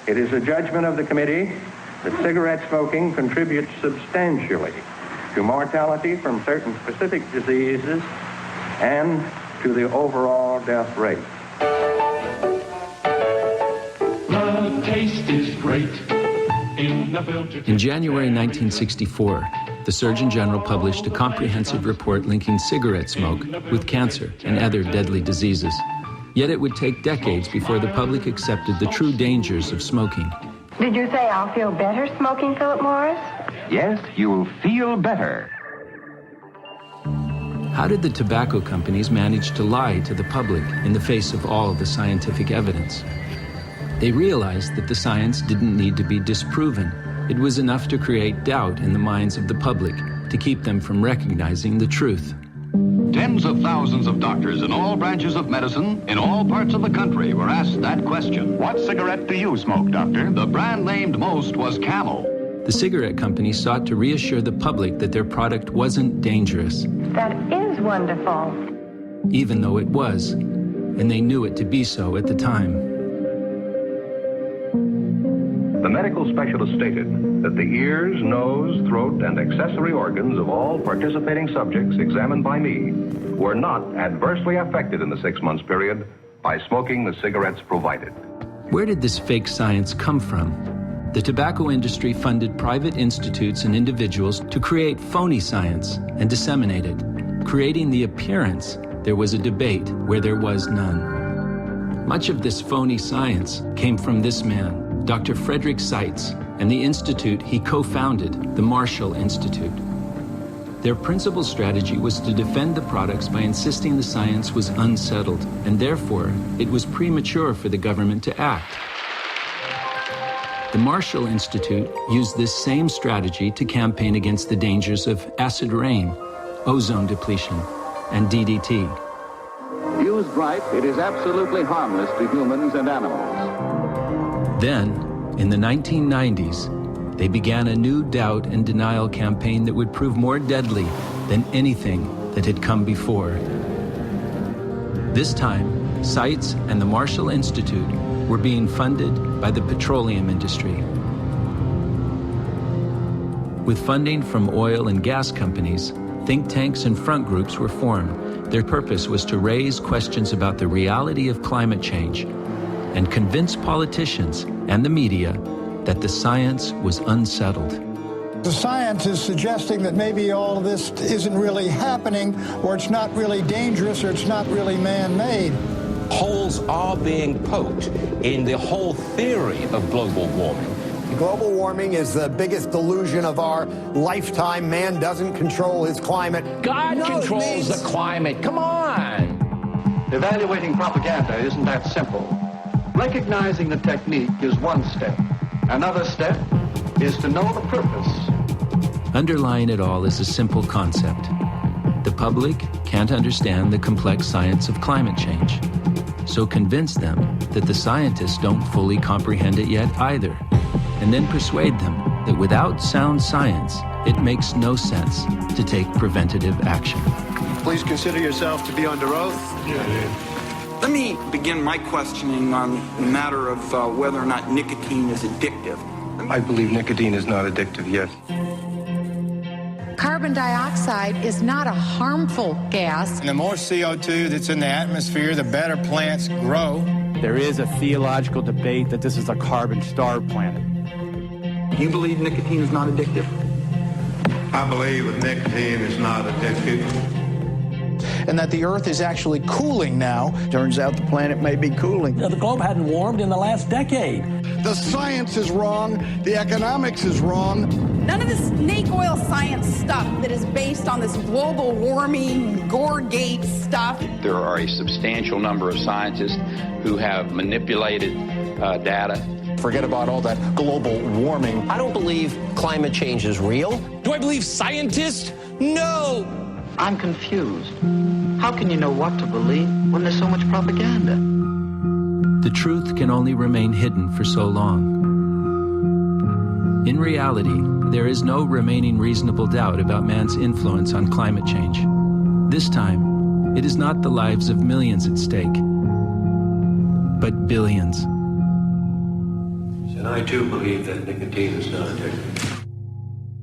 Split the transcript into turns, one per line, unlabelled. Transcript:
It is a judgment of the committee that cigarette smoking contributes substantially to mortality from certain specific diseases and to the overall death rate.
The taste is great.
In January 1964, the Surgeon General published a comprehensive report linking cigarette smoke with cancer and other deadly diseases. Yet it would take decades before the public accepted the true dangers of smoking.
Did you say I'll feel better smoking, Philip Morris?
Yes, you'll feel better.
How did the tobacco companies manage to lie to the public in the face of all the scientific evidence? They realized that the science didn't need to be disproven. It was enough to create doubt in the minds of the public to keep them from recognizing the truth.
Tens of thousands of doctors in all branches of medicine, in all parts of the country, were asked that question.
What cigarette do you smoke, doctor?
The brand named most was Camel.
The cigarette companies sought to reassure the public that their product wasn't dangerous.
That is wonderful.
Even though it was, and they knew it to be so at the time.
The medical specialist stated that the ears, nose, throat, and accessory organs of all participating subjects examined by me were not adversely affected in the 6 months period by smoking the cigarettes provided.
Where did this fake science come from? The tobacco industry funded private institutes and individuals to create phony science and disseminate it, creating the appearance there was a debate where there was none. Much of this phony science came from this man, Dr. Frederick Seitz, and the institute he co-founded, the Marshall Institute. Their principal strategy was to defend the products by insisting the science was unsettled, and therefore it was premature for the government to act. The Marshall Institute used this same strategy to campaign against the dangers of acid rain, ozone depletion, and DDT.
Used right, it is absolutely harmless to humans and animals.
Then, in the 1990s, they began a new doubt and denial campaign that would prove more deadly than anything that had come before. This time, Seitz and the Marshall Institute were being funded by the petroleum industry. With funding from oil and gas companies, think tanks and front groups were formed. Their purpose was to raise questions about the reality of climate change and convince politicians and the media that the science was unsettled.
The science is suggesting that maybe all of this isn't really happening, or it's not really dangerous, or it's not really man-made.
Holes are being poked in the whole theory of global warming.
Global warming is the biggest delusion of our lifetime. Man doesn't control his climate.
God controls the climate. Come on!
Evaluating propaganda isn't that simple. Recognizing the technique is one step. Another step is to know the purpose.
Underlying it all is a simple concept. The public can't understand the complex science of climate change. So convince them that the scientists don't fully comprehend it yet either. And then persuade them that without sound science, it makes no sense to take preventative action.
Please consider yourself to be under oath.
Let me begin my questioning on the matter of whether or not nicotine is addictive.
I believe nicotine is not addictive, yes.
Carbon dioxide is not a harmful gas.
And the more CO2 that's in the atmosphere, the better plants grow.
There is a theological debate that this is a carbon-starved planet.
You believe nicotine is not addictive?
I believe that nicotine is not addictive.
And that the Earth is actually cooling now. Turns out the planet may be cooling.
The globe hadn't warmed in the last decade.
The science is wrong. The economics is wrong.
None of this snake oil science stuff that is based on this global warming, Gore-Gate stuff.
There are a substantial number of scientists who have manipulated data.
Forget about all that global warming.
I don't believe climate change is real.
Do I believe scientists? No!
I'm confused. How can you know what to believe when there's so much propaganda?
The truth can only remain hidden for so long. In reality, there is no remaining reasonable doubt about man's influence on climate change. This time, it is not the lives of millions at stake, but billions.
And I too believe that nicotine is not addictive.